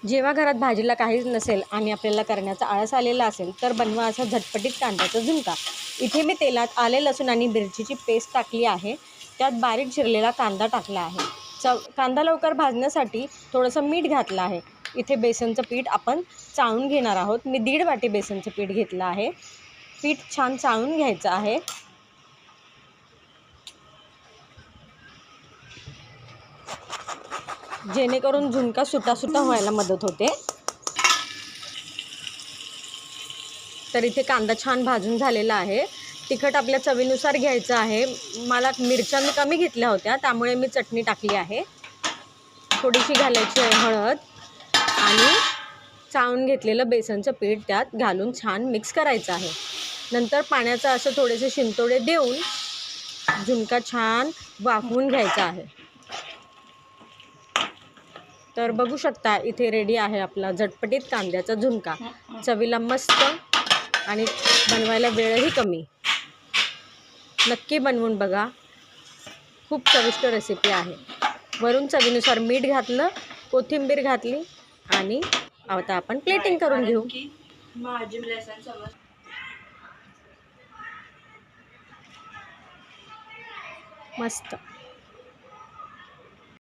जेव्हा घरात भाजीला काहीच नसेल आणि आपल्याला करण्याचा आळस आलेला असेल तर बनवा असा झटपटीत कांद्याचा झुणका। इथे मी तेलात आले लसूण आणि मिरचीची पेस्ट टाकली आहे। त्यात बारीक चिरलेला कांदा टाकला आहे। कांदा लवकर भाजण्यासाठी थोडंसं मीठ घातलं आहे। इथे बेसनचं पीठ आपण चाळून घेणार आहोत। मी 1.5 वाटी बेसनचं पीठ घेतलं आहे। पीठ छान चाळून घ्यायचं आहे। जेणेकरून झुणका सुटा व्हायला मदत होते। तर इथे कांदा छान भाजून झालेला आहे। तिखट आपल्या चवीनुसार घ्यायचं आहे। मला मिरच्या मी कमी घेतल्या होत्या त्यामुळे मी चटणी टाकली आहे। थोडीशी घालायची आहे हळद आणि चाळून घेतलेलं बेसनचं पीठ त्यात घालून छान मिक्स करायचं आहे। नंतर पाण्याचं असं थोडेसे शिंतोडे देऊन झुणका छान वाफवून घ्यायचा आहे। तर बघू शकता इथे रेडी आहे आपला झटपटीत कांद्याचा झुणका। चवीला मस्त आणि बनवायला वेळही कमी। नक्की बनवून बघा, खूप चविष्ट रेसिपी आहे। वरून चवीनुसार मीठ घातलं, कोथिंबीर घातली आणि आता आपण प्लेटिंग करून घेऊ। मस्त।